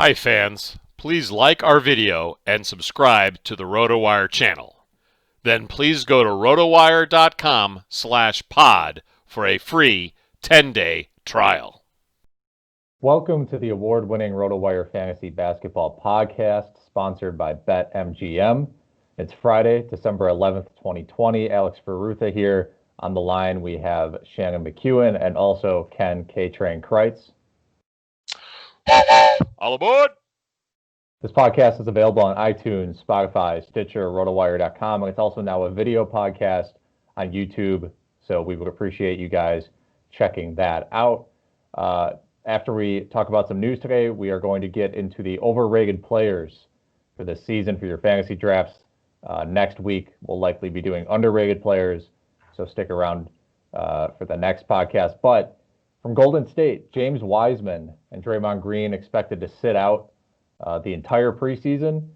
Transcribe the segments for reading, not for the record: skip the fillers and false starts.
Hi fans, please like our video and subscribe to the RotoWire channel. Then please go to rotowire.com/pod for a free 10-day trial. Welcome to the award-winning RotoWire Fantasy Basketball Podcast, sponsored by BetMGM. It's Friday, December 11th, 2020. Alex Barutha here. On the line, we have Shannon McKeown and also Ken K-Train Kreitz. All aboard! This podcast is available on iTunes, Spotify, Stitcher, RotoWire.com, and it's also now a video podcast on YouTube, so we would appreciate you guys checking that out. After we talk about some news today, we are going to get into the overrated players for this season for your fantasy drafts. Next week, we'll likely be doing underrated players, so stick around for the next podcast. But from Golden State, James Wiseman and Draymond Green expected to sit out the entire preseason.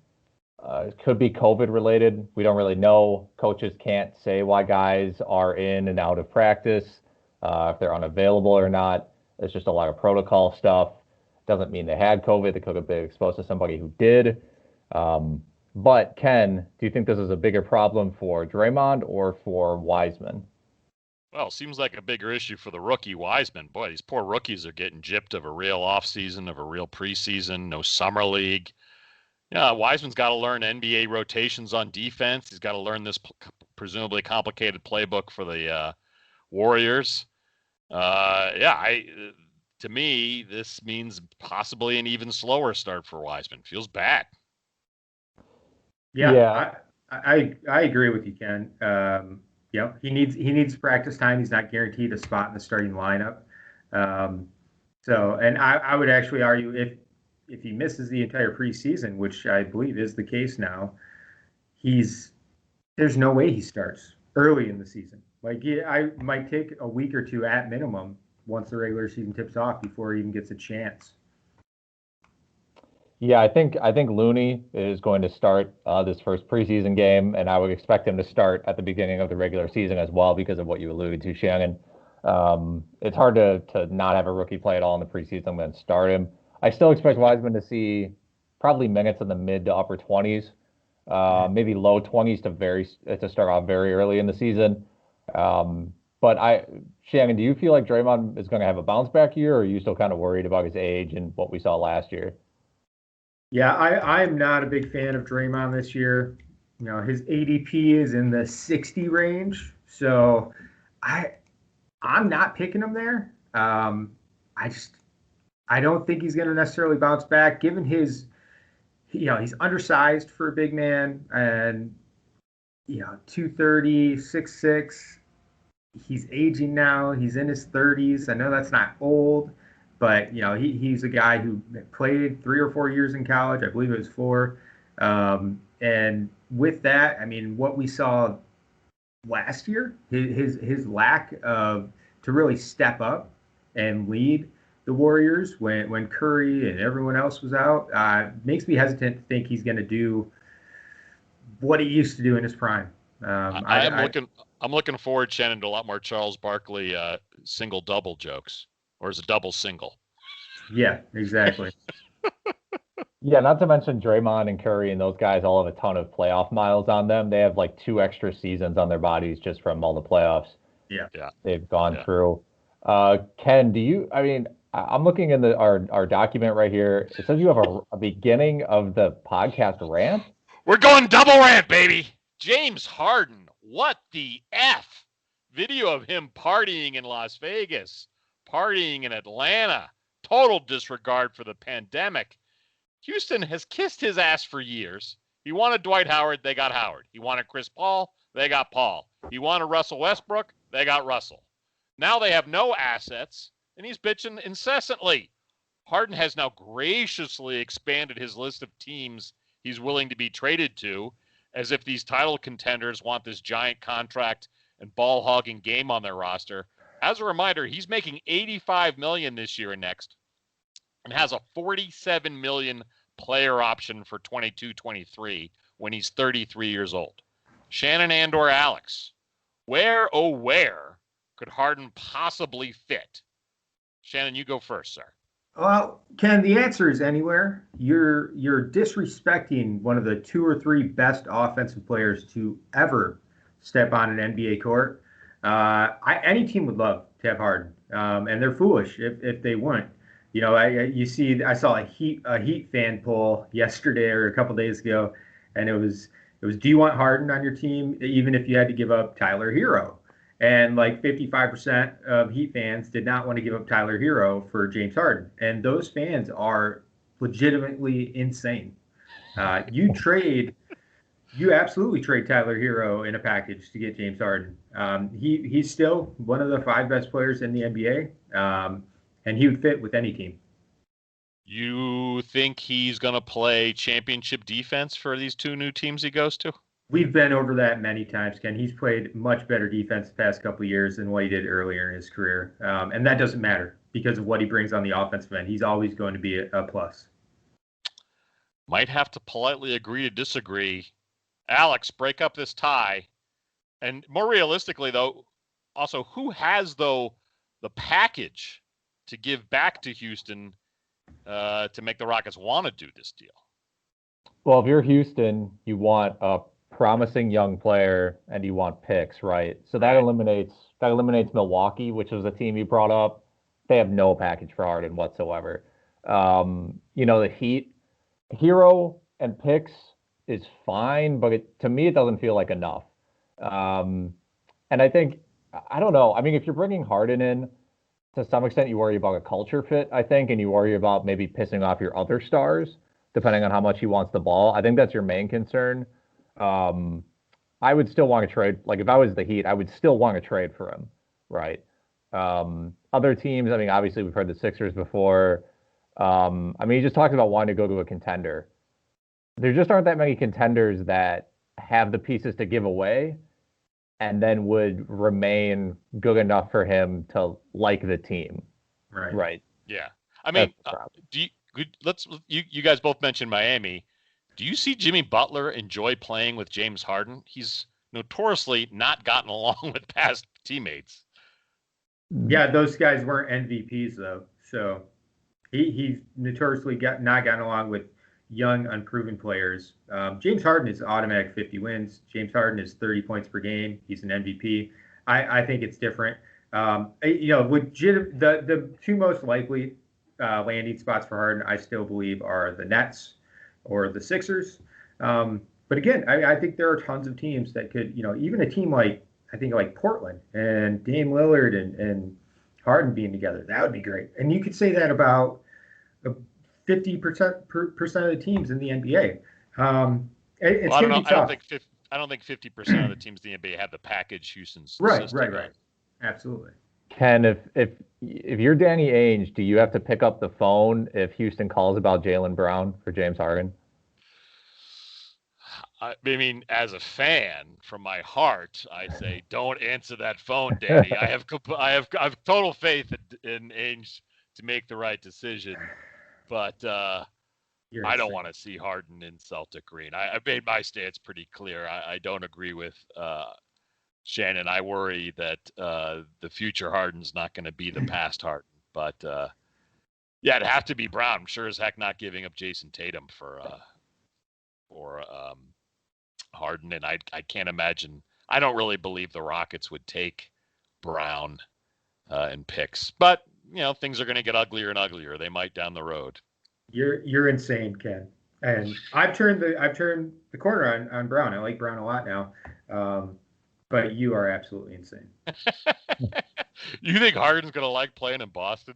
It could be COVID related. We don't really know. Coaches can't say why guys are in and out of practice, if they're unavailable or not. It's just a lot of protocol stuff. Doesn't mean they had COVID. They could have been exposed to somebody who did. But Ken, do you think this is a bigger problem for Draymond or for Wiseman? Well, seems like a bigger issue for the rookie Wiseman. Boy, these poor rookies are getting gypped of a real offseason, of a real preseason, no summer league. Yeah, Wiseman's got to learn NBA rotations on defense. He's got to learn this presumably complicated playbook for the Warriors. To me, this means possibly an even slower start for Wiseman. Feels bad. Yeah. I agree with you, Ken. He needs practice time. He's not guaranteed a spot in the starting lineup. And I would actually argue if he misses the entire preseason, which I believe is the case now, there's no way he starts early in the season. I might take a week or two at minimum once the regular season tips off before he even gets a chance. Yeah, I think Looney is going to start this first preseason game, and I would expect him to start at the beginning of the regular season as well because of what you alluded to, Shannon. It's hard to not have a rookie play at all in the preseason and then start him. I still expect Wiseman to see probably minutes in the mid to upper 20s, maybe low 20s to start off very early in the season. Shannon, do you feel like Draymond is going to have a bounce back year, or are you still kind of worried about his age and what we saw last year? Yeah, I'm not a big fan of Draymond this year. You know, his ADP is in the 60 range, so I'm not picking him there. I don't think he's going to necessarily bounce back, given he's undersized for a big man, and 230, 6'6". He's aging now. He's in his 30s. I know that's not old. But, he's a guy who played 3 or 4 years in college. I believe it was 4. And with that, I mean, what we saw last year, his lack of to really step up and lead the Warriors when Curry and everyone else was out, makes me hesitant to think he's going to do what he used to do in his prime. I'm looking forward, Shannon, to a lot more Charles Barkley single-double jokes. Or is it double-single? Yeah, exactly. Yeah, not to mention Draymond and Curry and those guys all have a ton of playoff miles on them. They have like 2 extra seasons on their bodies just from all the playoffs they've gone through. Ken, I'm looking in our document right here. It says you have a beginning of the podcast rant. We're going double rant, baby. James Harden, what the F? Video of him partying in Las Vegas. Partying in Atlanta, total disregard for the pandemic. Houston has kissed his ass for years. He wanted Dwight Howard, they got Howard. He wanted Chris Paul, they got Paul. He wanted Russell Westbrook, they got Russell. Now they have no assets, and he's bitching incessantly. Harden has now graciously expanded his list of teams he's willing to be traded to, as if these title contenders want this giant contract and ball hogging game on their roster. As a reminder, he's making $85 million this year and next, and has a $47 million player option for 22-23 when he's 33 years old. Shannon and or Alex, where could Harden possibly fit? Shannon, you go first, sir. Well, Ken, the answer is anywhere. You're disrespecting one of the two or three best offensive players to ever step on an NBA court. Any team would love to have Harden, and they're foolish if they wouldn't. I saw a Heat fan poll yesterday or a couple days ago, and it was do you want Harden on your team even if you had to give up Tyler Hero? And like 55% of Heat fans did not want to give up Tyler Hero for James Harden. And those fans are legitimately insane. You absolutely trade Tyler Hero in a package to get James Harden. He's still one of the 5 best players in the NBA, and he would fit with any team. You think he's going to play championship defense for these 2 new teams he goes to? We've been over that many times, Ken. He's played much better defense the past couple of years than what he did earlier in his career. And that doesn't matter because of what he brings on the offensive end. He's always going to be a plus. Might have to politely agree to disagree. Alex, break up this tie. And more realistically, though, also, who has, though, the package to give back to Houston to make the Rockets want to do this deal? Well, if you're Houston, you want a promising young player and you want picks, right? So that eliminates Milwaukee, which was a team you brought up. They have no package for Harden whatsoever. The Heat, Hero and picks is fine, but to me it doesn't feel like enough. And I think, I don't know. I mean, if you're bringing Harden in, to some extent you worry about a culture fit, I think, and you worry about maybe pissing off your other stars, depending on how much he wants the ball. I think that's your main concern. I would still want to trade. Like if I was the Heat, I would still want to trade for him, right? Other teams, I mean, obviously we've heard the Sixers before. I mean, he just talked about wanting to go to a contender. There just aren't that many contenders that have the pieces to give away and then would remain good enough for him to like the team. Right. Yeah. I mean, you guys both mentioned Miami. Do you see Jimmy Butler enjoy playing with James Harden? He's notoriously not gotten along with past teammates. Yeah, those guys weren't MVPs though, so he's notoriously not gotten along with young, unproven players. James Harden is automatic 50 wins. James Harden is 30 points per game. He's an MVP. I think it's different. The 2 most likely landing spots for Harden, I still believe, are the Nets or the Sixers. But again, I think there are tons of teams that could, even a team like Portland and Dame Lillard and Harden being together, that would be great. And you could say that about 50% of the teams in the NBA. It's going to be tough. I don't think 50% of the teams in the NBA have the package Houston's right. system. Absolutely. Ken, if you're Danny Ainge, do you have to pick up the phone if Houston calls about Jaylen Brown for James Harden? I mean, as a fan, from my heart, I say, don't answer that phone, Danny. I have total faith in Ainge to make the right decision, but I don't want to see Harden in Celtic green. I made my stance pretty clear. I don't agree with Shannon. I worry that the future Harden's not going to be the past Harden, but it'd have to be Brown. I'm sure as heck not giving up Jason Tatum for Harden, and I can't imagine. I don't really believe the Rockets would take Brown in picks, but things are going to get uglier and uglier. They might down the road. You're insane, Ken. And I've turned the corner on Brown. I like Brown a lot now, but you are absolutely insane. You think Harden's going to like playing in Boston?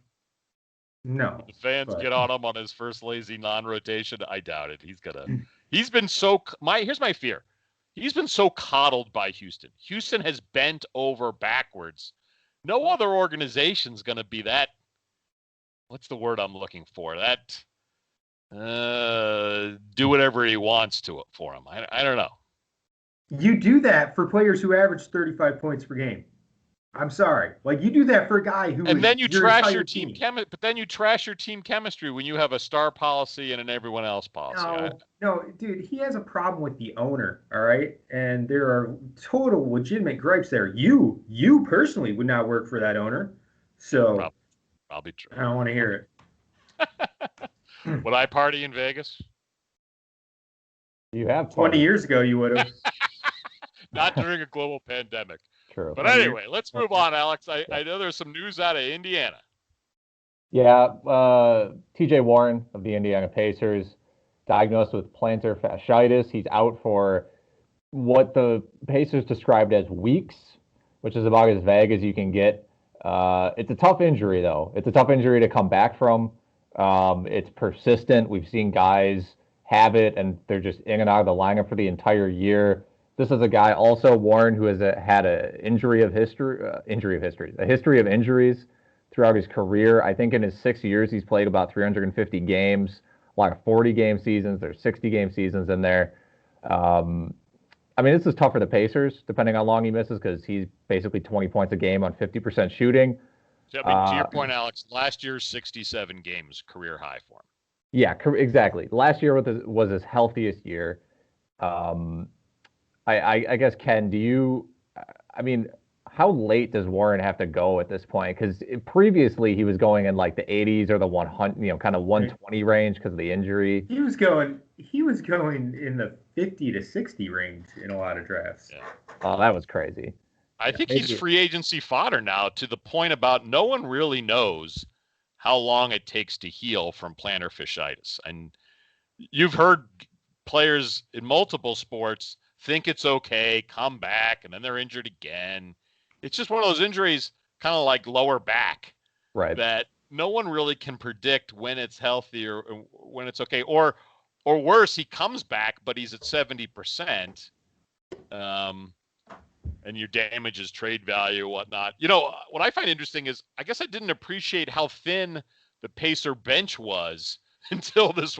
No. The fans get on him on his first lazy non-rotation. I doubt it. He's been so. Here's my fear. He's been so coddled by Houston. Houston has bent over backwards. No other organization's going to be that. What's the word I'm looking for? That do whatever he wants to it for him. I don't know. You do that for players who average 35 points per game. I'm sorry. Like, you do that for a guy who. And then you trash your team but then you trash your team chemistry when you have a star policy and an everyone else policy. No, dude, he has a problem with the owner, all right? And there are total legitimate gripes there. You personally would not work for that owner. So probably true. I don't want to hear it. Would I party in Vegas? You have 20 years ago, you would have. Not during a global pandemic. True. But anyway, let's move on, Alex. I know there's some news out of Indiana. Yeah, TJ Warren of the Indiana Pacers diagnosed with plantar fasciitis. He's out for what the Pacers described as weeks, which is about as vague as you can get. It's a tough injury, though. It's a tough injury to come back from. It's persistent. We've seen guys have it, and they're just in and out of the lineup for the entire year. This is a guy also, Warren, who has had a history of injuries throughout his career. I think in his 6 years, he's played about 350 games, a lot of 40-game seasons. There's 60-game seasons in there. I mean, this is tough for the Pacers, depending on how long he misses, because he's basically 20 points a game on 50% shooting. I mean, to your point, Alex, last year's 67 games, career high for him. Yeah, exactly. Last year was his healthiest year. I guess, Ken, how late does Warren have to go at this point? Because previously he was going in like the 80s or the 100, kind of 120 range because of the injury. He was going in the 50 to 60 range in a lot of drafts. Yeah. Oh, that was crazy. I think he's free agency fodder now, to the point about no one really knows how long it takes to heal from plantar fasciitis. And you've heard players in multiple sports think it's okay, come back, and then they're injured again. It's just one of those injuries, kind of like lower back, right? That no one really can predict when it's healthy or when it's okay. Or worse, he comes back, but he's at 70%. And your damages trade value, whatnot. What I find interesting is, I guess I didn't appreciate how thin the Pacer bench was until this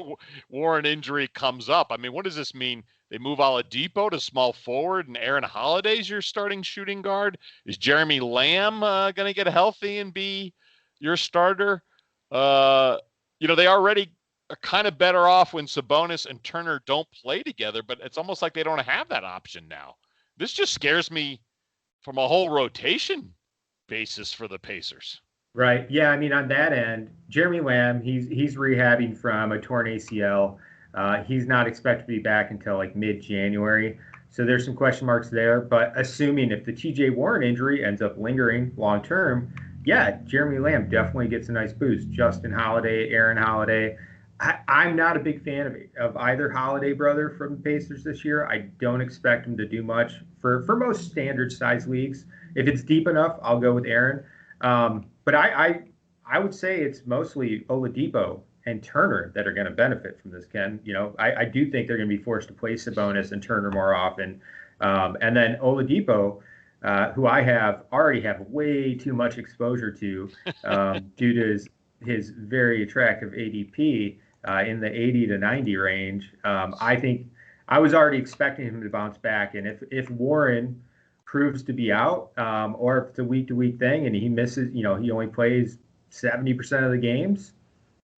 Warren injury comes up. I mean, what does this mean? They move Oladipo to small forward, and Aaron Holiday's your starting shooting guard. Is Jeremy Lamb going to get healthy and be your starter? They already are kind of better off when Sabonis and Turner don't play together, but it's almost like they don't have that option now. This just scares me from a whole rotation basis for the Pacers. Right. Yeah. I mean, on that end, Jeremy Lamb, he's rehabbing from a torn ACL. He's not expected to be back until like mid-January. So there's some question marks there. But assuming if the TJ Warren injury ends up lingering long term, yeah, Jeremy Lamb definitely gets a nice boost. Justin Holiday, Aaron Holiday. I'm not a big fan of either Holiday brother from the Pacers this year. I don't expect him to do much for most standard size leagues. If it's deep enough, I'll go with Aaron. But I would say it's mostly Oladipo and Turner that are going to benefit from this, Ken. I do think they're going to be forced to play Sabonis and Turner more often. And then Oladipo, who I already have way too much exposure to due to his very attractive ADP in the 80 to 90 range. I think I was already expecting him to bounce back. And if Warren proves to be out, or if it's a week-to-week thing and he misses, he only plays 70% of the games,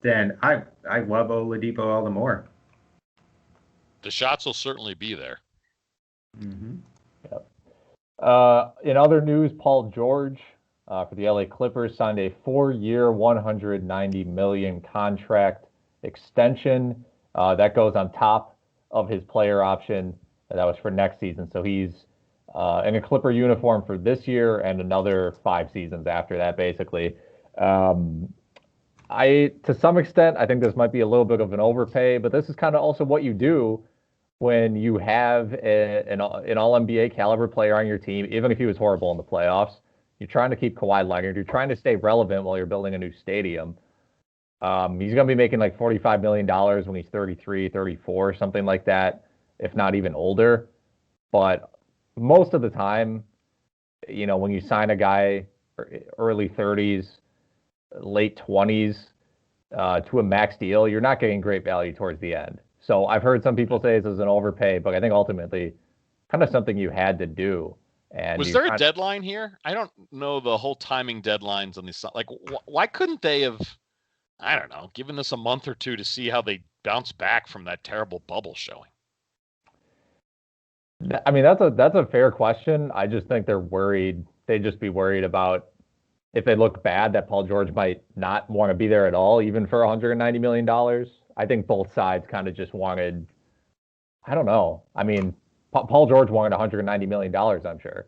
then I love Oladipo all the more. The shots will certainly be there. Mm-hmm. Yep. In other news, Paul George for the LA Clippers signed a 4-year, $190 million contract extension. That goes on top of his player option that was for next season. So he's in a Clipper uniform for this year and another 5 seasons after that, basically. To some extent, I think this might be a little bit of an overpay, but this is kind of also what you do when you have an all-NBA caliber player on your team, even if he was horrible in the playoffs. You're trying to keep Kawhi Leonard. You're trying to stay relevant while you're building a new stadium. He's going to be making like $45 million when he's 33, 34, something like that, if not even older. But most of the time, when you sign a guy early 30s, late 20s to a max deal, you're not getting great value towards the end. So I've heard some people say this is an overpay, but I think ultimately kind of something you had to do. And was there a deadline here? I don't know the whole timing deadlines on these. Like, why couldn't they have, I don't know, given this a month or two to see how they bounce back from that terrible bubble showing? I mean, that's a fair question. I just think they're worried. They'd just be worried about, if they look bad, that Paul George might not want to be there at all, even for $190 million. I think both sides kind of just wanted, I don't know. I mean, Paul George wanted $190 million, I'm sure.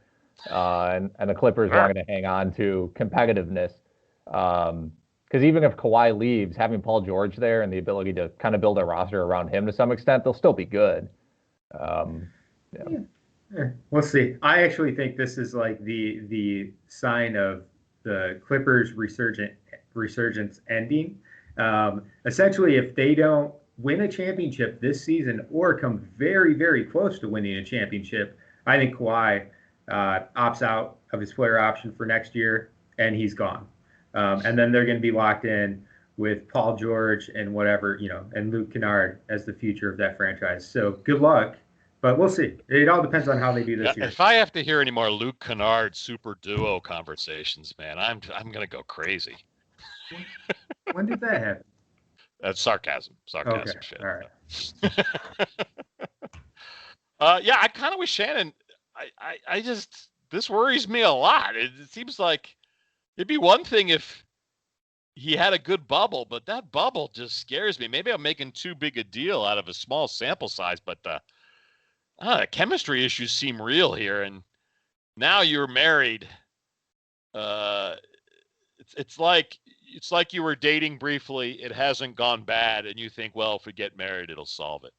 And the Clippers wanted to hang on to competitiveness. Because even if Kawhi leaves, having Paul George there and the ability to kind of build a roster around him to some extent, they'll still be good. We'll see. I actually think this is like the sign of the Clippers' resurgence ending. Essentially, if they don't win a championship this season or come very, very close to winning a championship, I think Kawhi opts out of his player option for next year, and he's gone. And then they're going to be locked in with Paul George and whatever, and Luke Kennard as the future of that franchise. So good luck, but we'll see. It all depends on how they do this year. If I have to hear any more Luke Kennard super duo conversations, man, I'm going to go crazy. When did that happen? That's sarcasm. Okay. Shit. All right. I kind of wish Shannon. I just, this worries me a lot. It seems like it'd be one thing if he had a good bubble, but that bubble just scares me. Maybe I'm making too big a deal out of a small sample size, but the chemistry issues seem real here. And now you're married. It's like you were dating briefly. It hasn't gone bad, and you think, well, if we get married, it'll solve it.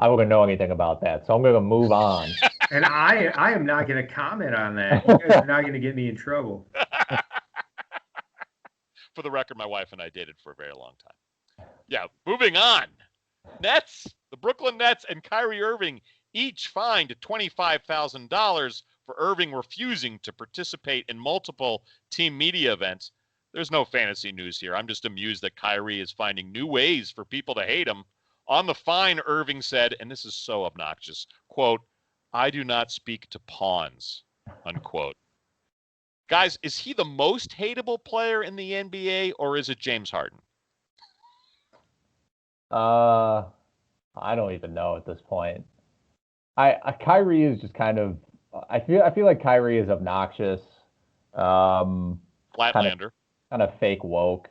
I wouldn't know anything about that, so I'm going to move on. And I am not going to comment on that. You guys are not going to get me in trouble. For the record, my wife and I dated for a very long time. Yeah, moving on. Nets, the Brooklyn Nets and Kyrie Irving each fined $25,000 for Irving refusing to participate in multiple team media events. There's no fantasy news here. I'm just amused that Kyrie is finding new ways for people to hate him. On the fine, Irving said, and this is so obnoxious, quote, "I do not speak to pawns," unquote. Guys, is he the most hateable player in the NBA, or is it James Harden? I don't even know at this point. Kyrie is just kind of, I feel like Kyrie is obnoxious. Flatlander. Kind of fake woke.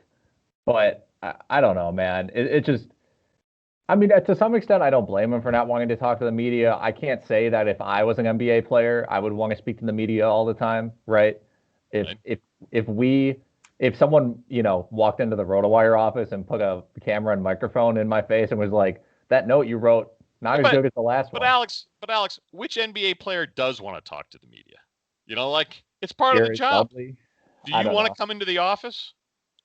But I don't know, man. It just, I mean, to some extent, I don't blame him for not wanting to talk to the media. I can't say that if I was an NBA player, I would want to speak to the media all the time, right? If someone, walked into the RotoWire office and put a camera and microphone in my face and was like, "That note you wrote, not as good as the last one." But Alex, which NBA player does want to talk to the media? It's part of the job. Dudley. Do you want to come into the office?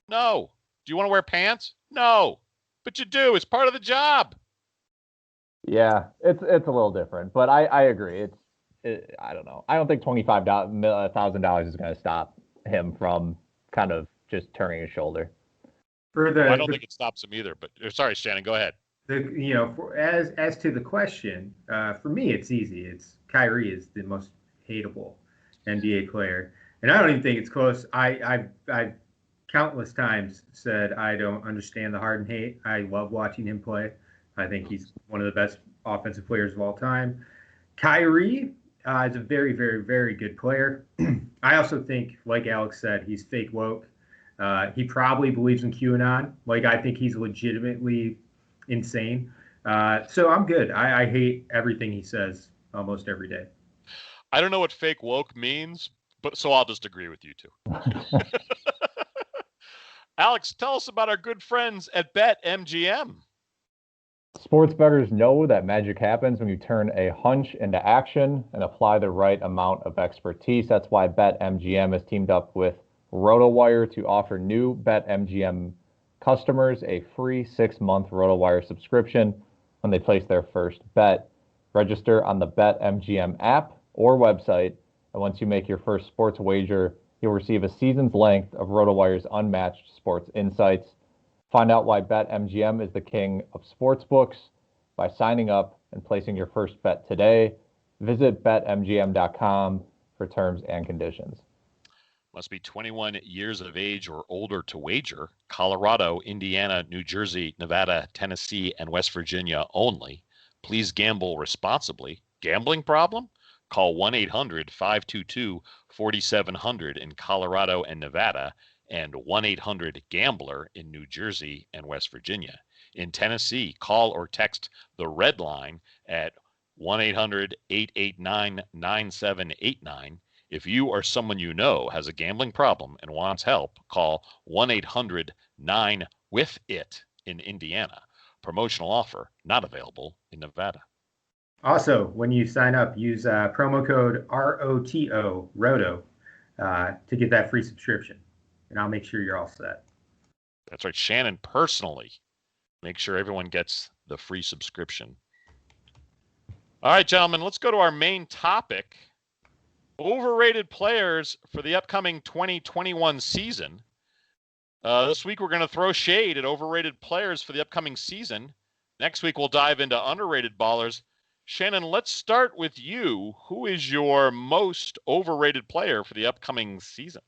No. Do you want to wear pants? No. But you do. It's part of the job. Yeah, it's a little different, but I agree. I don't know. I don't think $25,000 is going to stop him from kind of just turning his shoulder. I don't think it stops him either. But sorry, Shannon, go ahead. As to the question, for me, it's easy. It's Kyrie is the most hateable NBA player, and I don't even think it's close. I've countless times said I don't understand the Harden hate. I love watching him play. I think he's one of the best offensive players of all time. Kyrie is a very, very, very good player. I also think, like Alex said, he's fake woke. He probably believes in QAnon. I think he's legitimately insane. So I'm good. I hate everything he says almost every day. I don't know what fake woke means, but so I'll just agree with you two. Alex, tell us about our good friends at BetMGM. Sports bettors know that magic happens when you turn a hunch into action and apply the right amount of expertise. That's why BetMGM has teamed up with RotoWire to offer new BetMGM customers a free 6-month RotoWire subscription when they place their first bet. Register on the BetMGM app or website, and once you make your first sports wager, you'll receive a season's length of RotoWire's unmatched sports insights. Find out why BetMGM is the king of sportsbooks by signing up and placing your first bet today. Visit BetMGM.com for terms and conditions. Must be 21 years of age or older to wager. Colorado, Indiana, New Jersey, Nevada, Tennessee, and West Virginia only. Please gamble responsibly. Gambling problem? Call 1-800-522-4700 in Colorado and Nevada, and 1-800-GAMBLER in New Jersey and West Virginia. In Tennessee, call or text the Red Line at 1-800-889-9789. If you or someone you know has a gambling problem and wants help, call 1-800-9-WITH-IT in Indiana. Promotional offer not available in Nevada. Also, when you sign up, use promo code ROTO, ROTO, to get that free subscription. And I'll make sure you're all set. That's right. Shannon personally make sure everyone gets the free subscription. All right, gentlemen, let's go to our main topic. Overrated players for the upcoming 2021 season. This week, we're going to throw shade at overrated players for the upcoming season. Next week, we'll dive into underrated ballers. Shannon, let's start with you. Who is your most overrated player for the upcoming season?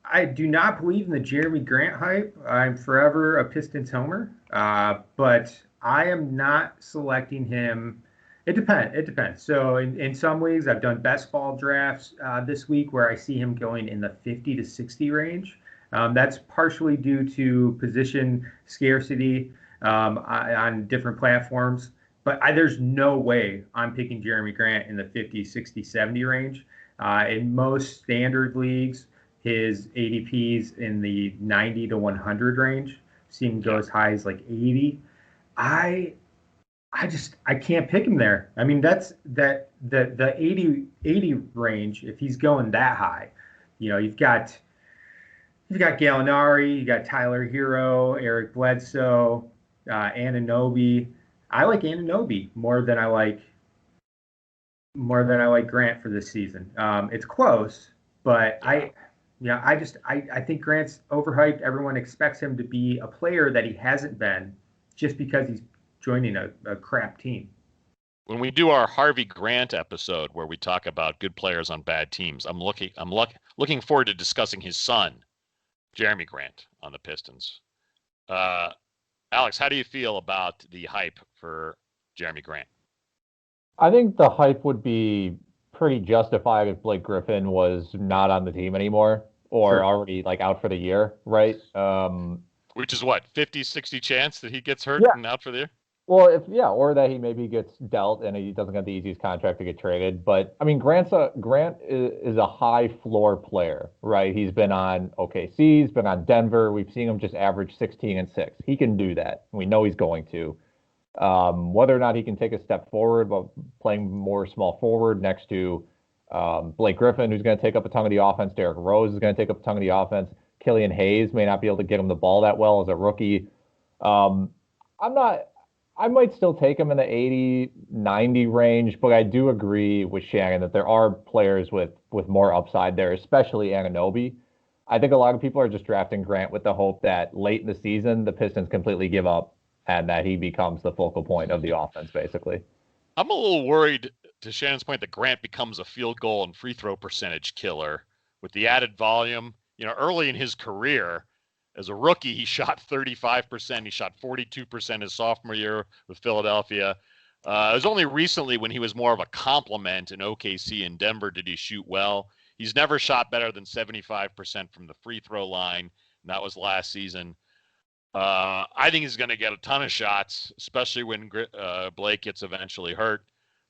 I do not believe in the Jeremy Grant hype. I'm forever a Pistons homer, but I am not selecting him. It depends. So in some leagues, I've done best ball drafts this week where I see him going in the 50 to 60 range. That's partially due to position scarcity on different platforms. But there's no way I'm picking Jeremy Grant in the 50, 60, 70 range. In most standard leagues, his ADP's in the 90 to 100 range. Seen him go as high as like 80. I can't pick him there. I mean, that's the 80 range. If he's going that high, you've got Gallinari, you got Tyler Hero, Eric Bledsoe, Anunoby. I like Anunoby more than I like Grant for this season. It's close, but I think Grant's overhyped. Everyone expects him to be a player that he hasn't been just because he's joining a crap team. When we do our Harvey Grant episode where we talk about good players on bad teams, I'm looking forward to discussing his son, Jeremy Grant, on the Pistons. Alex, how do you feel about the hype for Jeremy Grant? I think the hype would be pretty justified if Blake Griffin was not on the team anymore or already out for the year, right? Which is what, 50, 60 chance that he gets hurt and out for the year? Well, or that he maybe gets dealt and he doesn't get the easiest contract to get traded. But I mean, Grant is a high floor player, right? He's been on OKC, he's been on Denver. We've seen him just average 16 and 6. He can do that. We know he's going to. Whether or not he can take a step forward, but playing more small forward next to Blake Griffin, who's going to take up a ton of the offense. Derrick Rose is going to take up a ton of the offense. Killian Hayes may not be able to get him the ball that well as a rookie. I might still take him in the 80, 90 range, but I do agree with Shannon that there are players with more upside there, especially Anunoby. I think a lot of people are just drafting Grant with the hope that late in the season, the Pistons completely give up and that he becomes the focal point of the offense, basically. I'm a little worried, to Shannon's point, that Grant becomes a field goal and free throw percentage killer with the added volume. Early in his career, as a rookie, he shot 35%. He shot 42% his sophomore year with Philadelphia. It was only recently when he was more of a complement in OKC and Denver did he shoot well. He's never shot better than 75% from the free throw line, and that was last season. I think he's going to get a ton of shots, especially when Blake gets eventually hurt.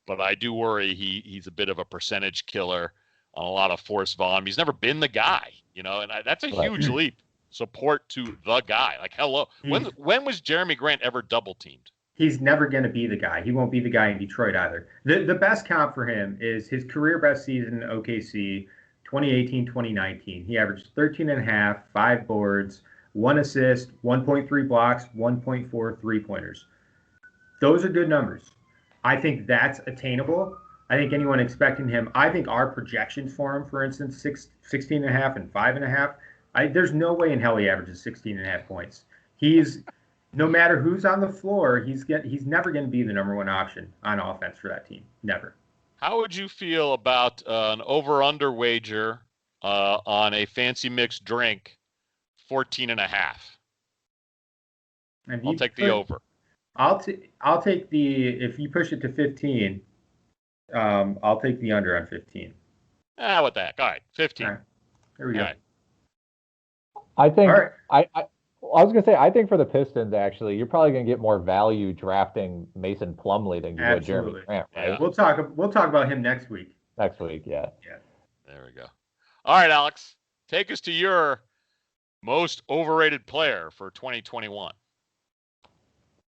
But I do worry he's a bit of a percentage killer on a lot of force volume. He's never been the guy, and that's a huge leap. Support to the guy. Hello. When was Jeremy Grant ever double teamed? He's never going to be the guy. He won't be the guy in Detroit either. The best comp for him is his career best season in OKC, 2018-2019. He averaged 13.5, 5 boards, 1 assist, 1.3 blocks, 1.4 three-pointers. Those are good numbers. I think that's attainable. I think anyone expecting him, I think our projections for him, for instance, 16.5 and 5.5, there's no way in hell he averages 16.5 points. No matter who's on the floor, he's never going to be the number one option on offense for that team. Never. How would you feel about an over-under wager on a fancy mixed drink, 14.5? I'll take the over. I'll take the, if you push it to 15, I'll take the under on 15. What the heck? All right, 15. All right. There we go. All right. I think All right. I was gonna say I think for the Pistons actually you're probably gonna get more value drafting Mason Plumlee than you would Jeremy Absolutely. Grant, right? Yeah. We'll talk about him next week. Next week, yeah. There we go. All right, Alex, take us to your most overrated player for 2021.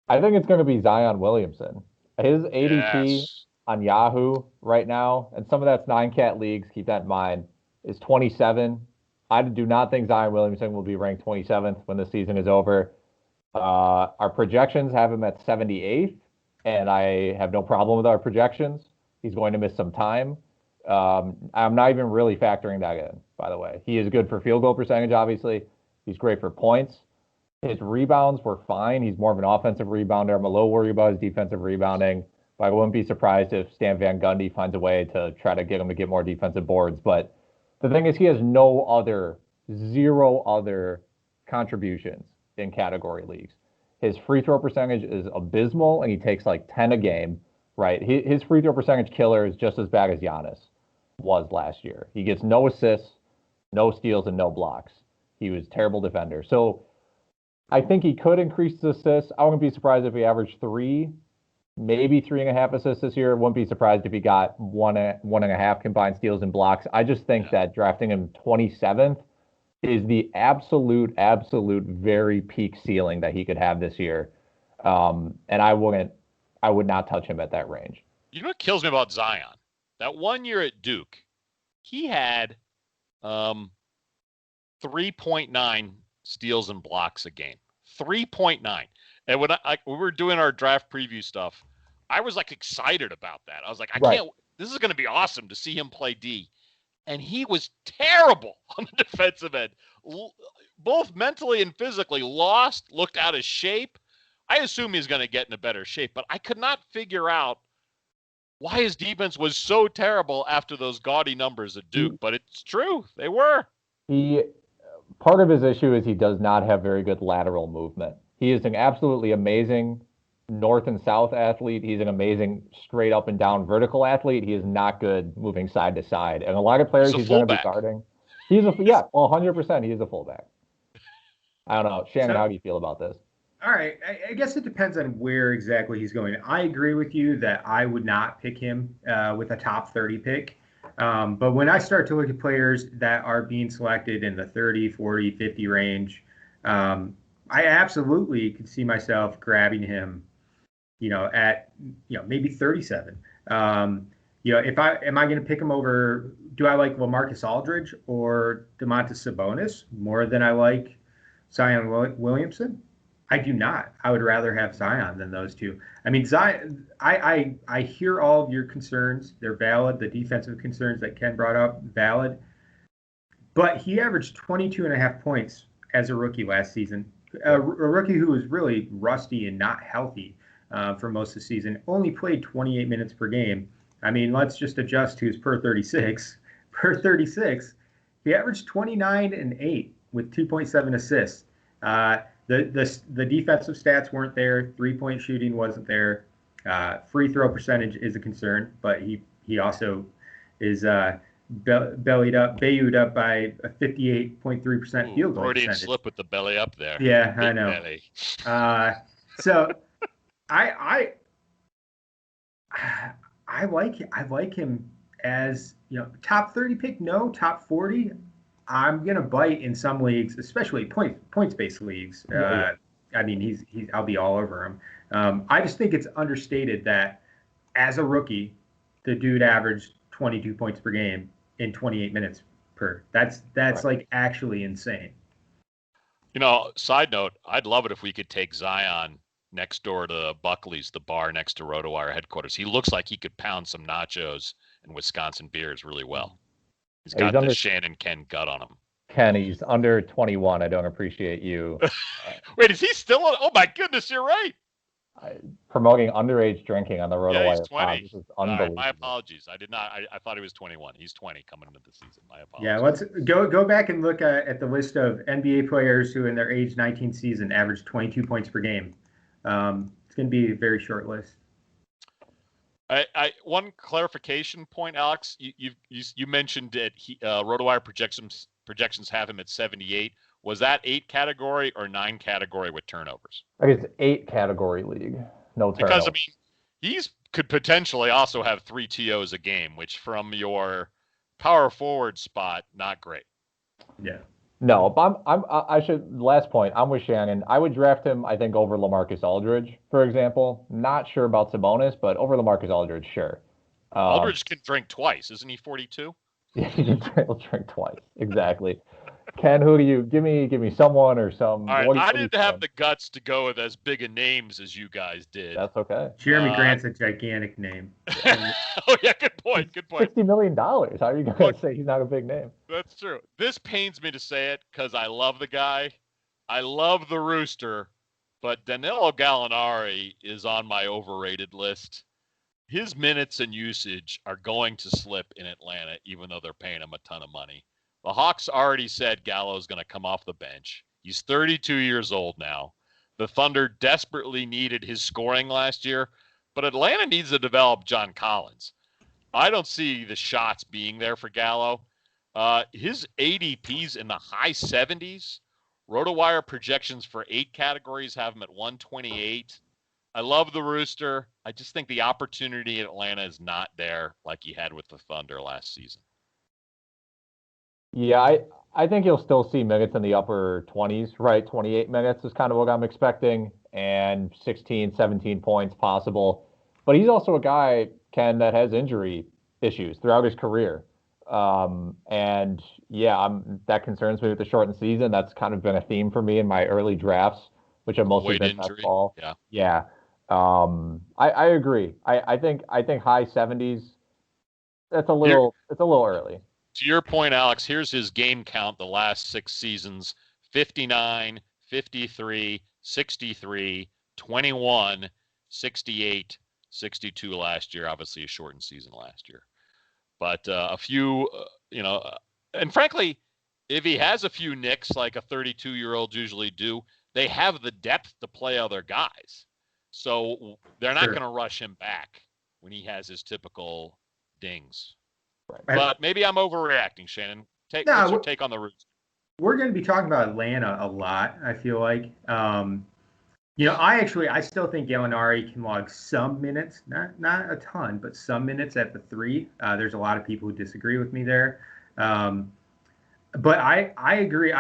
I think it's gonna be Zion Williamson. His ADP Yes. on Yahoo right now, and some of that's 9-cat leagues, keep that in mind, is 27. I do not think Zion Williamson will be ranked 27th when the season is over. Our projections have him at 78th, and I have no problem with our projections. He's going to miss some time. I'm not even really factoring that in, by the way. He is good for field goal percentage, obviously. He's great for points. His rebounds were fine. He's more of an offensive rebounder. I'm a little worried about his defensive rebounding, but I wouldn't be surprised if Stan Van Gundy finds a way to try to get him to get more defensive boards. But the thing is, he has zero other contributions in category leagues. His free throw percentage is abysmal, and he takes like 10 a game, right? His free throw percentage killer is just as bad as Giannis was last year. He gets no assists, no steals, and no blocks. He was a terrible defender. So I think he could increase his assists. I wouldn't be surprised if he averaged 3, maybe 3.5 assists this year. Wouldn't be surprised if he got 1.5 combined steals and blocks. I just think that drafting him 27th is the absolute very peak ceiling that he could have this year. And I would not touch him at that range. You know what kills me about Zion? That 1 year at Duke, he had 3.9 steals and blocks a game. 3.9. And when we were doing our draft preview stuff, I was like excited about that. I was like, this is going to be awesome to see him play D. And he was terrible on the defensive end, both mentally and physically. Looked out of shape. I assume he's going to get in a better shape, but I could not figure out why his defense was so terrible after those gaudy numbers at Duke. But it's true. They were. Part of his issue is he does not have very good lateral movement. He is an absolutely amazing north and south athlete. He's an amazing straight up and down vertical athlete. He is not good moving side to side. And a lot of players he's going to be guarding. 100%. He is a fullback. I don't know. Shannon, how do you feel about this? All right. I guess it depends on where exactly he's going. I agree with you that I would not pick him with a top 30 pick. But when I start to look at players that are being selected in the 30, 40, 50 range, I absolutely could see myself grabbing him, at, maybe 37. Am I going to pick him over, do I like LaMarcus Aldridge or Domantas Sabonis more than I like Zion Williamson? I do not. I would rather have Zion than those two. I mean, Zion, I hear all of your concerns. They're valid. The defensive concerns that Ken brought up, valid. But he averaged 22.5 points as a rookie last season. A rookie who was really rusty and not healthy for most of the season. Only played 28 minutes per game. I mean, let's just adjust to his per 36. Per 36, he averaged 29 and 8 with 2.7 assists. The defensive stats weren't there. 3-point shooting wasn't there. Free throw percentage is a concern, but he also is bayoued up by a 58.3% field goal Freudian percentage. slip with the belly up there. Yeah, Big I know. Belly. So I like him as top 30 pick. No, top 40. I'm gonna bite in some leagues, especially points-based leagues. I mean, I'll be all over him. I just think it's understated that as a rookie, the dude averaged 22 points per game in 28 minutes per. That's right. Like actually insane. Side note, I'd love it if we could take Zion next door to Buckley's, the bar next to RotoWire headquarters. He looks like he could pound some nachos and Wisconsin beers really well. He's got the Shannon Ken gut on him. Ken, he's under 21. I don't appreciate you. Wait, is he still on? Oh, my goodness, you're right. Promoting underage drinking on the RotoWire. Yeah, he's 20. This is unbelievable. Right, my apologies. I did not. I thought he was 21. He's 20 coming into the season. My apologies. Yeah, let's go back and look at the list of NBA players who in their age 19 season averaged 22 points per game. It's going to be a very short list. One clarification point, Alex. You mentioned that RotoWire projections have him at 78. Was that 8 category or 9 category with turnovers? I guess 8 category league, no turnovers. Because I mean, he's could potentially also have 3 TOs a game, which from your power forward spot, not great. Yeah. No, but last point, I'm with Shannon. I would draft him, I think, over LaMarcus Aldridge, for example. Not sure about Sabonis, but over LaMarcus Aldridge, sure. Aldridge can drink twice. Isn't he 42? Yeah, he'll drink twice. Exactly. Ken, who do you give me someone or some? All right, I didn't have the guts to go with as big a names as you guys did. That's okay. Jeremy Grant's a gigantic name. Oh yeah, good point. Good point. $60 million. How are you going to say he's not a big name? That's true. This pains me to say it because I love the guy. I love the Rooster, but Danilo Gallinari is on my overrated list. His minutes and usage are going to slip in Atlanta, even though they're paying him a ton of money. The Hawks already said Gallo's going to come off the bench. He's 32 years old now. The Thunder desperately needed his scoring last year, but Atlanta needs to develop John Collins. I don't see the shots being there for Gallo. His ADP's in the high 70s. RotoWire projections for 8 categories have him at 128. I love the Rooster. I just think the opportunity in Atlanta is not there like he had with the Thunder last season. Yeah, I think you'll still see minutes in the upper 20s, right? 28 minutes is kind of what I'm expecting, and 16, 17 points possible. But he's also a guy, Ken, that has injury issues throughout his career. And yeah, that concerns me with the shortened season. That's kind of been a theme for me in my early drafts, which have mostly been that fall. Yeah. I agree. I think high 70s. It's a little early. To your point, Alex, here's his game count the last 6 seasons: 59, 53, 63, 21, 68, 62 last year. Obviously a shortened season last year. But a few, and frankly, if he has a few nicks like a 32-year-old usually do, they have the depth to play other guys. So they're not going to rush him back when he has his typical dings. Right. But maybe I'm overreacting, Shannon. What's your take on the Roots? We're going to be talking about Atlanta a lot, I feel like. I still think Gallinari can log some minutes, not a ton, but some minutes at the 3. There's a lot of people who disagree with me there. But I agree.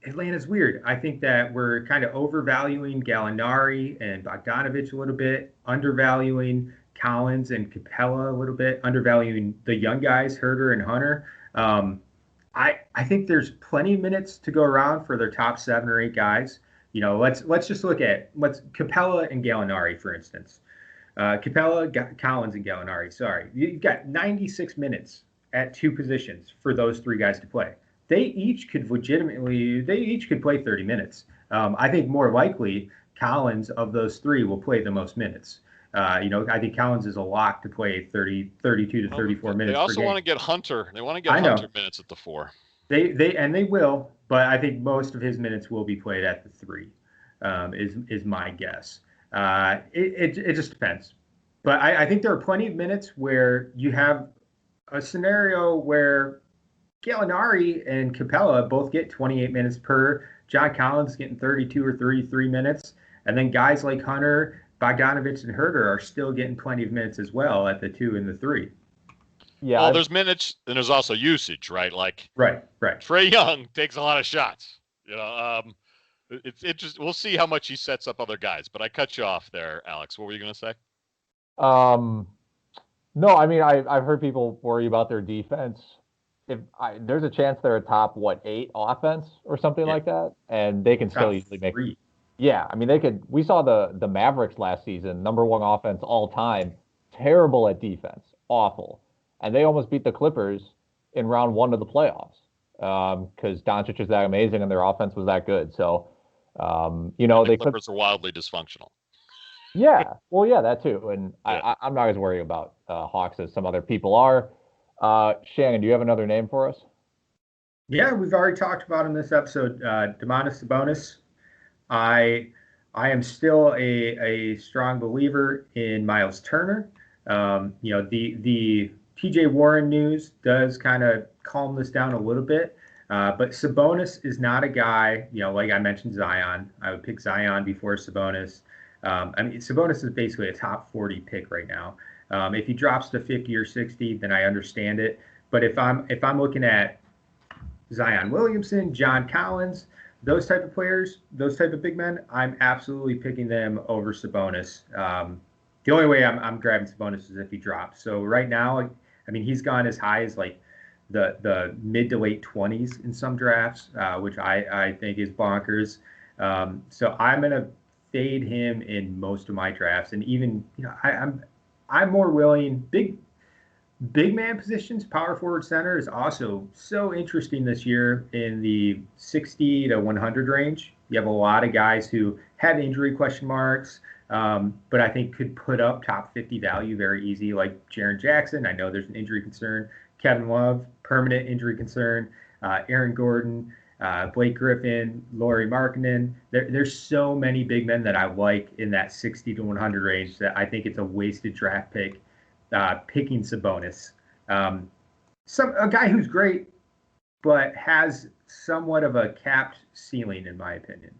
Atlanta's weird. I think that we're kind of overvaluing Gallinari and Bogdanovich a little bit, undervaluing Collins and Capella a little bit, undervaluing the young guys, Herder and Hunter. I think there's plenty of minutes to go around for their top 7 or 8 guys. Let's just look at Capella and Gallinari, for instance. Capella, Collins, and Gallinari. Sorry, you've got 96 minutes at 2 positions for those 3 guys to play. They each could play 30 minutes. I think more likely Collins of those 3 will play the most minutes. I think Collins is a lock to play 32 to 34 minutes. They also want to get Hunter. They want to get Hunter minutes at the 4. They will, but I think most of his minutes will be played at the 3. Is my guess. It just depends. But I think there are plenty of minutes where you have a scenario where Gallinari and Capella both get 28 minutes per. John Collins getting 32 or 33 minutes. And then guys like Hunter, Bogdanovich, and Herder are still getting plenty of minutes as well at the 2 and the 3. Yeah. Well, there's minutes, and there's also usage, right? Like right. Trae Young takes a lot of shots. It's interesting. We'll see how much he sets up other guys. But I cut you off there, Alex. What were you going to say? No, I mean I've heard people worry about their defense. There's a chance they're a top 8 offense or something like that, and they can still easily make. 3. Yeah, I mean they could. We saw the Mavericks last season, number 1 offense all time, terrible at defense, awful, and they almost beat the Clippers in round 1 of the playoffs because Doncic was that amazing and their offense was that good. So, the Clippers are wildly dysfunctional. Yeah, well, yeah, that too, and yeah. I'm not as worried about Hawks as some other people are. Shannon, do you have another name for us? Yeah, we've already talked about in this episode, Domantas Sabonis. I am still a strong believer in Miles Turner. The TJ Warren news does kind of calm this down a little bit. But Sabonis is not a guy, like I mentioned, Zion. I would pick Zion before Sabonis. Sabonis is basically a top 40 pick right now. If he drops to 50 or 60, then I understand it. But if I'm looking at Zion Williamson, John Collins, those type of players, those type of big men, I'm absolutely picking them over Sabonis. The only way I'm grabbing Sabonis is if he drops. So right now, he's gone as high as like the mid to late 20s in some drafts, which I think is bonkers. So I'm gonna fade him in most of my drafts, and even I'm more willing. Big man positions, power forward, center is also so interesting this year in the 60 to 100 range. You have a lot of guys who have injury question marks, but I think could put up top 50 value very easy, like Jaren Jackson. I know there's an injury concern. Kevin Love, permanent injury concern. Aaron Gordon, Blake Griffin, Lauri Markkanen. There's so many big men that I like in that 60 to 100 range that I think it's a wasted draft pick. Picking Sabonis, a guy who's great, but has somewhat of a capped ceiling, in my opinion.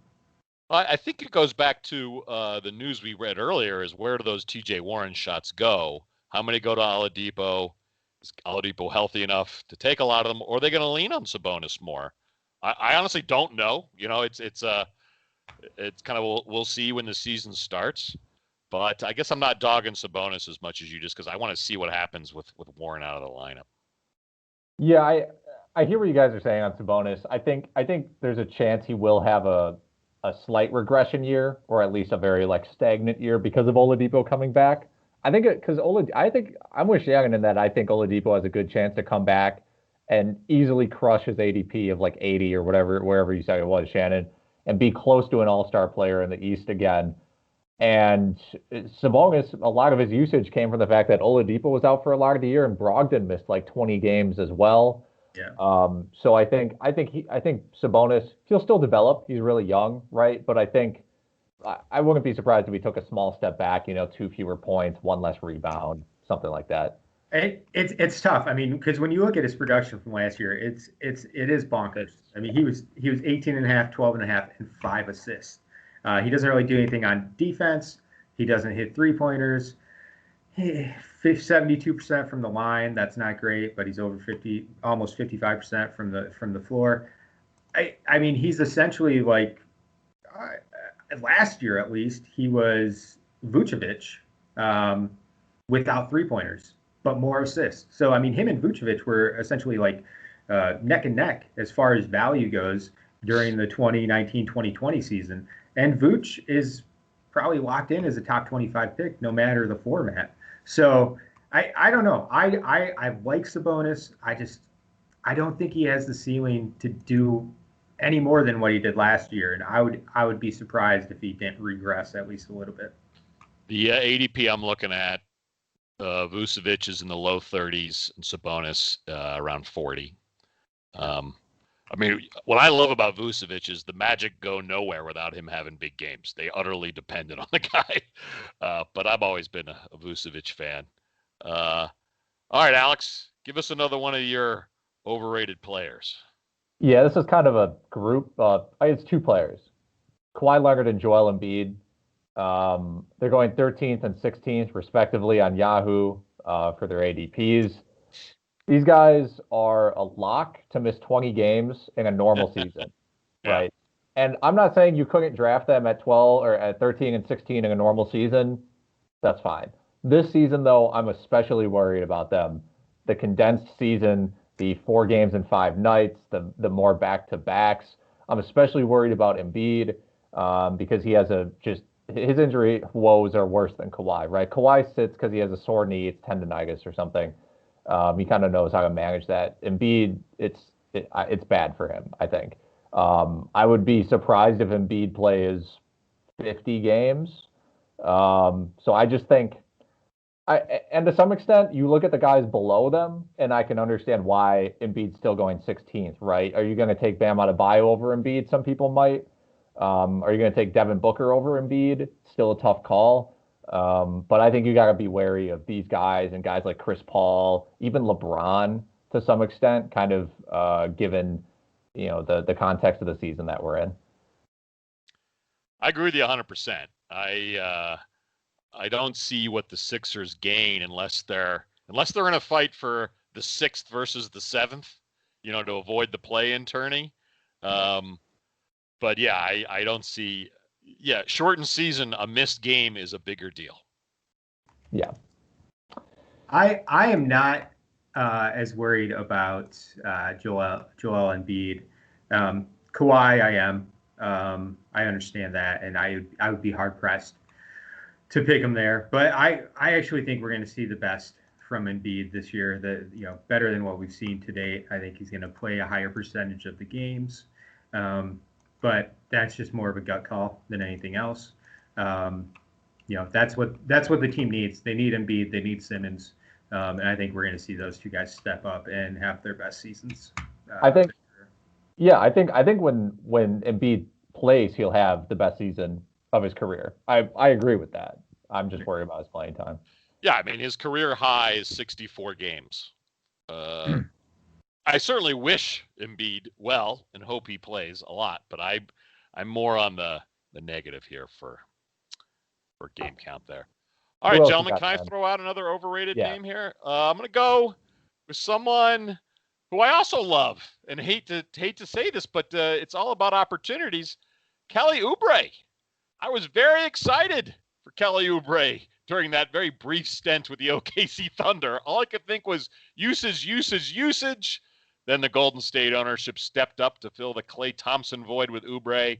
I think it goes back to the news we read earlier: is where do those TJ Warren shots go? How many go to Oladipo? Is Oladipo healthy enough to take a lot of them, or are they going to lean on Sabonis more? I honestly don't know. It's kind of we'll see when the season starts. But I guess I'm not dogging Sabonis as much as you, just because I want to see what happens with Warren out of the lineup. Yeah, I hear what you guys are saying on Sabonis. I think there's a chance he will have a slight regression year, or at least a very stagnant year because of Oladipo coming back. I think I'm with Shannon in that I think Oladipo has a good chance to come back and easily crush his ADP of 80 or whatever, wherever you said it was, Shannon, and be close to an all-star player in the East again. And Sabonis, a lot of his usage came from the fact that Oladipo was out for a lot of the year, and Brogdon missed 20 games as well. Yeah. So I think Sabonis, he'll still develop. He's really young, right? But I think I wouldn't be surprised if he took a small step back. 2 fewer points, 1 less rebound, something like that. It's tough. Because when you look at his production from last year, it is bonkers. He was 18.5, 12.5, and 5 assists. He doesn't really do anything on defense. He doesn't hit 3-pointers. 72% from the line. That's not great, but he's over 50, almost 55% from the floor. He's essentially last year at least he was Vucevic without 3-pointers, but more assists. So him and Vucevic were essentially neck and neck as far as value goes during the 2019-2020 season. And Vooch is probably locked in as a top 25 pick, no matter the format. So I don't know. I like Sabonis. I don't think he has the ceiling to do any more than what he did last year. And I would be surprised if he didn't regress at least a little bit. The ADP I'm looking at, Vucevic is in the low 30s and Sabonis around 40. What I love about Vucevic is the Magic go nowhere without him having big games. They utterly dependent on the guy. But I've always been a Vucevic fan. All right, Alex, give us another one of your overrated players. Yeah, this is kind of a group. It's 2 players, Kawhi Leonard and Joel Embiid. They're going 13th and 16th, respectively, on Yahoo for their ADPs. These guys are a lock to miss 20 games in a normal season, right? And I'm not saying you couldn't draft them at 12 or at 13 and 16 in a normal season. That's fine. This season, though, I'm especially worried about them. The condensed season, the 4 games in 5 nights, the more back-to-backs. I'm especially worried about Embiid because he has his injury woes are worse than Kawhi, right? Kawhi sits because he has a sore knee, it's tendonitis or something. He kind of knows how to manage that. Embiid, it's bad for him, I think. I would be surprised if Embiid plays 50 games. So I just think, and to some extent, you look at the guys below them, and I can understand why Embiid's still going 16th, right? Are you going to take Bam Adebayo over Embiid? Some people might. Are you going to take Devin Booker over Embiid? Still a tough call. But I think you got to be wary of these guys and guys like Chris Paul, even LeBron to some extent, kind of given the context of the season that we're in. I agree with you 100%. I don't see what the Sixers gain unless they're in a fight for the 6th versus the 7th, to avoid the play-in tourney. But yeah, I don't see. Yeah, shortened season, a missed game is a bigger deal. Yeah, I am not as worried about Joel Embiid. Kawhi, I am. I understand that, and I would be hard pressed to pick him there. But I actually think we're going to see the best from Embiid this year. Better than what we've seen to date. I think he's going to play a higher percentage of the games. But that's just more of a gut call than anything else. That's what the team needs. They need Embiid. They need Simmons. And I think we're going to see those two guys step up and have their best seasons. I think when Embiid plays, he'll have the best season of his career. I agree with that. I'm just worried about his playing time. Yeah, I mean, his career high is 64 games. I certainly wish Embiid well and hope he plays a lot, but I'm more on the negative here for game count there. All right, gentlemen, can I throw out another overrated name here? I'm going to go with someone who I also love and hate to say this, but it's all about opportunities. Kelly Oubre. I was very excited for Kelly Oubre during that very brief stint with the OKC Thunder. All I could think was usage. Then the Golden State ownership stepped up to fill the Klay Thompson void with Oubre.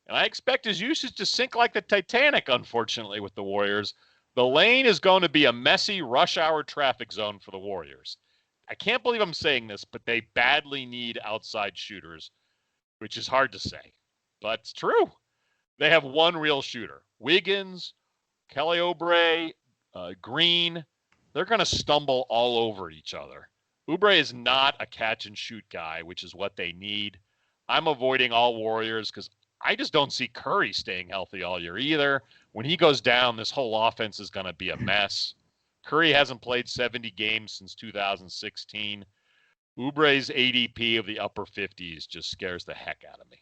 And I expect his usage to sink like the Titanic, unfortunately, with the Warriors. The lane is going to be a messy rush hour traffic zone for the Warriors. I can't believe I'm saying this, but they badly need outside shooters, which is hard to say. But it's true. They have one real shooter. Wiggins, Kelly Oubre, Green. They're going to stumble all over each other. Oubre is not a catch-and-shoot guy, which is what they need. I'm avoiding all Warriors because I just don't see Curry staying healthy all year either. When he goes down, this whole offense is going to be a mess. Curry hasn't played 70 games since 2016. Oubre's ADP of the upper 50s just scares the heck out of me.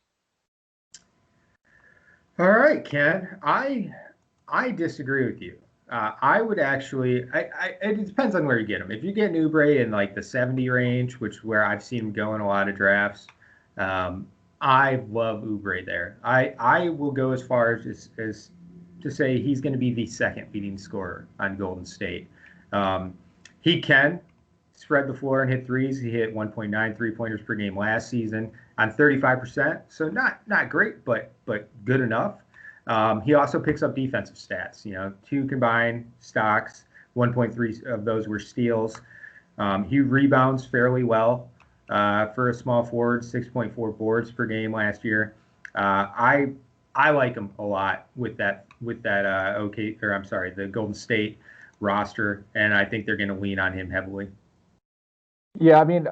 All right, Ken. I disagree with you. I would actually. It depends on where you get him. If you get an Oubre in like the 70 range, which where I've seen him go in a lot of drafts, I love Oubre there. I will go as far as to say he's going to be the second leading scorer on Golden State. He can spread the floor and hit threes. He hit 1.9 3-pointers per game last season on 35%. So not great, but good enough. He also picks up defensive stats. 2 combined stocks, 1.3 of those were steals. He rebounds fairly well for a small forward, 6.4 boards per game last year. I like him a lot with that the Golden State roster, and I think they're going to lean on him heavily. Yeah, I mean,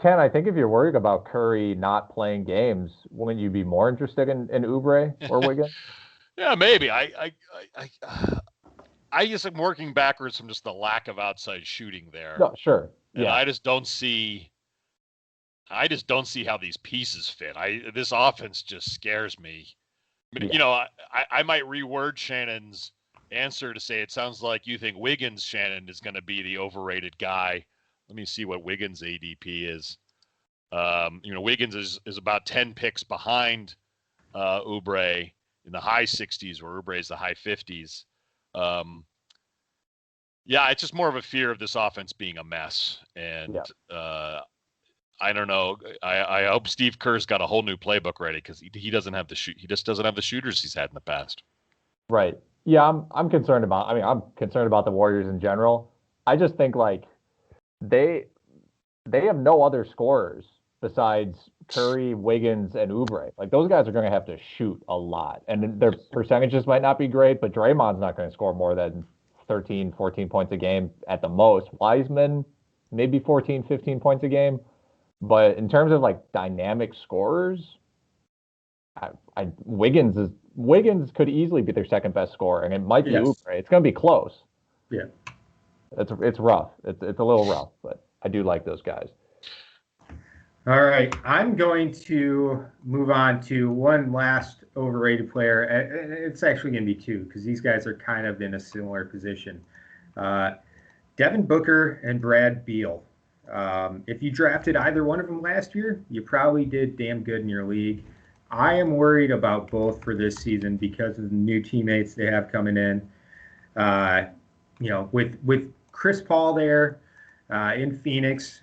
Ken, I think if you're worried about Curry not playing games, wouldn't you be more interested in Oubre or Wiggins? Yeah, maybe. I guess I'm working backwards from just the lack of outside shooting there. No, sure. And yeah. I just don't see how these pieces fit. This offense just scares me. Yeah. I might reword Shannon's answer to say it sounds like you think Wiggins, Shannon, is going to be the overrated guy. Let me see what Wiggins' ADP is. Wiggins is about 10 picks behind Oubre in the high 60s, where Oubre is the high 50s. Yeah, it's just more of a fear of this offense being a mess. And I don't know. I hope Steve Kerr's got a whole new playbook ready because he doesn't have he just doesn't have the shooters he's had in the past. Right. Yeah, I'm concerned about. I mean, I'm concerned about the Warriors in general. I just think like they have no other scorers besides Curry, Wiggins, and Oubre. Like those guys are going to have to shoot a lot, and their percentages might not be great. But Draymond's not going to score more than 13, 14 points a game at the most. Wiseman maybe 14, 15 points a game. But in terms of like dynamic scorers, Wiggins Wiggins could easily be their second best scorer, and it might be Yes. Oubre. It's going to be close. Yeah. It's rough. It's a little rough, but I do like those guys. All right, I'm going to move on to one last overrated player. It's actually going to be two because these guys are kind of in a similar position. Devin Booker and Brad Beal. If you drafted either one of them last year, you probably did damn good in your league. I am worried about both for this season because of the new teammates they have coming in. With Chris Paul there in Phoenix,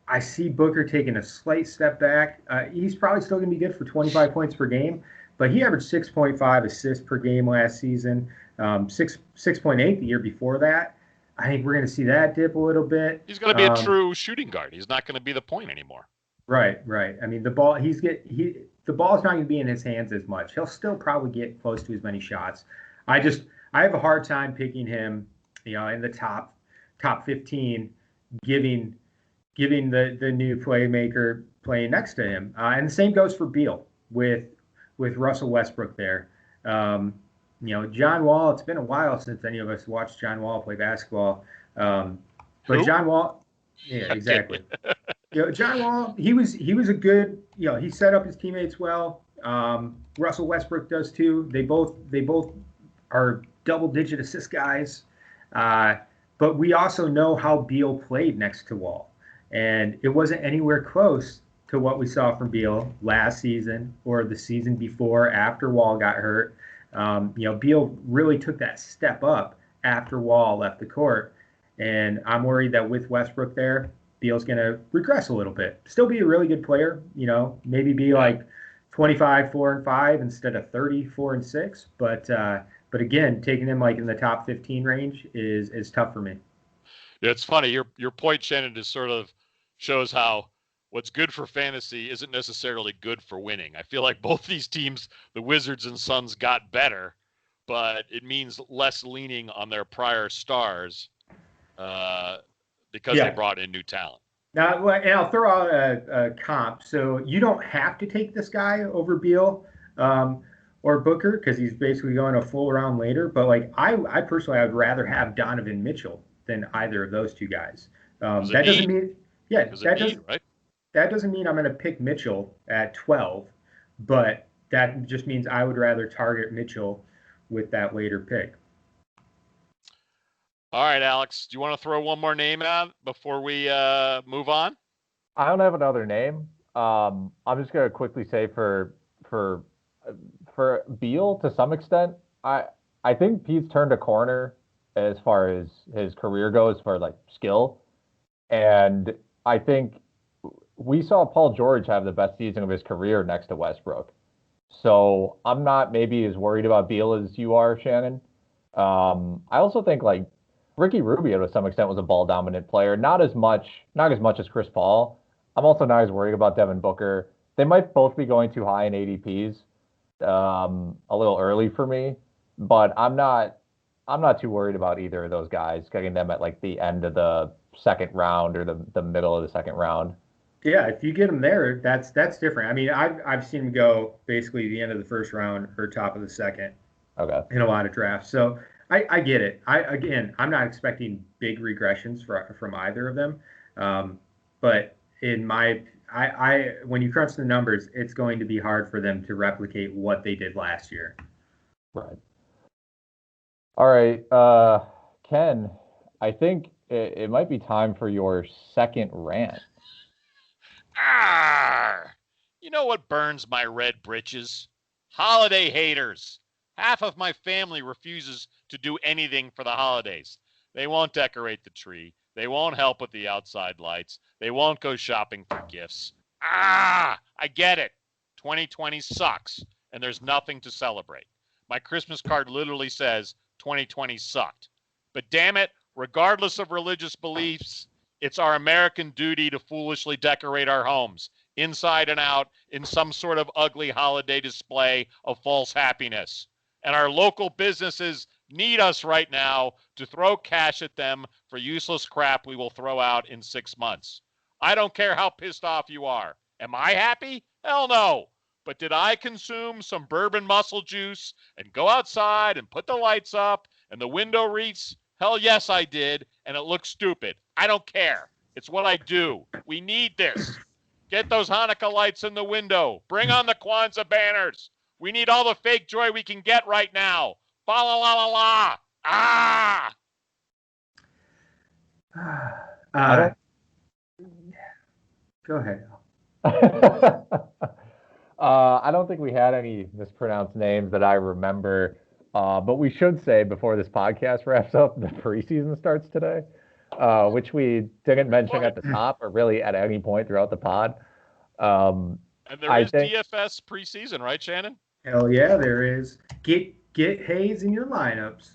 I see Booker taking a slight step back. He's probably still going to be good for 25 points per game, but he averaged 6.5 assists per game last season, 6.8 the year before that. I think we're going to see that dip a little bit. He's going to be a true shooting guard. He's not going to be the point anymore. Right. I mean, the ball the ball's not going to be in his hands as much. He'll still probably get close to as many shots. I have a hard time picking him, in the top 15, giving the new playmaker playing next to him. And the same goes for Beal with Russell Westbrook there. John Wall, it's been a while since any of us watched John Wall play basketball. But Who? John Wall, yeah, exactly. John Wall, he was a good, he set up his teammates well. Russell Westbrook does too. They both are double-digit assist guys. But we also know how Beal played next to Wall. And it wasn't anywhere close to what we saw from Beal last season or the season before after Wall got hurt. Beal really took that step up after Wall left the court. And I'm worried that with Westbrook there, Beal's going to regress a little bit. Still be a really good player, maybe be like 25, 4 and 5 instead of 30, 4 and 6. But again, taking him like in the top 15 range is tough for me. Yeah, it's funny. Your point, Shannon, is sort of shows how what's good for fantasy isn't necessarily good for winning. I feel like both these teams, the Wizards and Suns, got better, but it means less leaning on their prior stars because they brought in new talent. Now, and I'll throw out a comp. So you don't have to take this guy over Beal or Booker because he's basically going a full round later. But I personally, I would rather have Donovan Mitchell than either of those two guys. That doesn't mean, right? That doesn't mean I'm going to pick Mitchell at 12, but that just means I would rather target Mitchell with that later pick. All right, Alex, do you want to throw one more name out before we move on? I don't have another name. I'm just going to quickly say for Beal, to some extent, I think he's turned a corner as far as his career goes for skill. And I think we saw Paul George have the best season of his career next to Westbrook. So I'm not maybe as worried about Beal as you are, Shannon. I also think Ricky Rubio to some extent was a ball dominant player, not as much as Chris Paul. I'm also not as worried about Devin Booker. They might both be going too high in ADPs, a little early for me, but I'm not too worried about either of those guys, getting them at the end of the second round or the middle of the second round. Yeah, if you get them there, that's different. I mean, I've seen them go basically the end of the first round or top of the second. Okay. In a lot of drafts. So I get it. I'm not expecting big regressions from either of them. But in when you crunch the numbers, it's going to be hard for them to replicate what they did last year. Right. All right, Ken, I think it might be time for your second rant. You know what burns my red britches? Holiday haters. Half of my family refuses to do anything for the holidays. They won't decorate the tree. They won't help with the outside lights. They won't go shopping for gifts. I get it. 2020 sucks, and there's nothing to celebrate. My Christmas card literally says 2020 sucked. But damn it, regardless of religious beliefs, it's our American duty to foolishly decorate our homes, inside and out, in some sort of ugly holiday display of false happiness. And our local businesses need us right now to throw cash at them for useless crap we will throw out in 6 months. I don't care how pissed off you are. Am I happy? Hell no. But did I consume some bourbon muscle juice and go outside and put the lights up and the window reads? Hell yes, I did, and it looks stupid. I don't care. It's what I do. We need this. Get those Hanukkah lights in the window. Bring on the Kwanzaa banners. We need all the fake joy we can get right now. Fa la la la la. Ah! Go ahead. I don't think we had any mispronounced names that I remember, but we should say before this podcast wraps up, the preseason starts today, which we didn't mention at the top or really at any point throughout the pod. And there is DFS preseason, right, Shannon? Hell yeah, there is. Get Hayes in your lineups.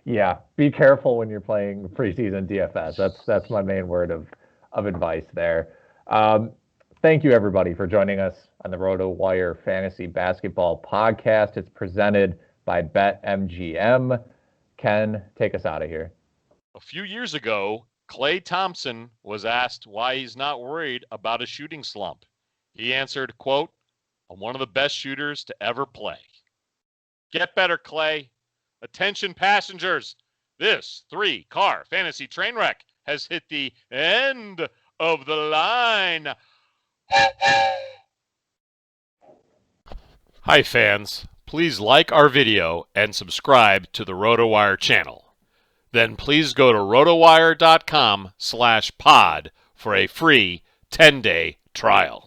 Yeah, be careful when you're playing preseason DFS. That's my main word of advice there. Thank you, everybody, for joining us on the RotoWire Fantasy Basketball Podcast. It's presented by BetMGM. Ken, take us out of here. A few years ago, Klay Thompson was asked why he's not worried about a shooting slump. He answered, quote, "I'm one of the best shooters to ever play." Get better, Klay. Attention, passengers. This 3-car fantasy train wreck has hit the end of the line. Hi, fans. Please like our video and subscribe to the RotoWire channel. Then please go to rotowire.com/pod for a free 10-day trial.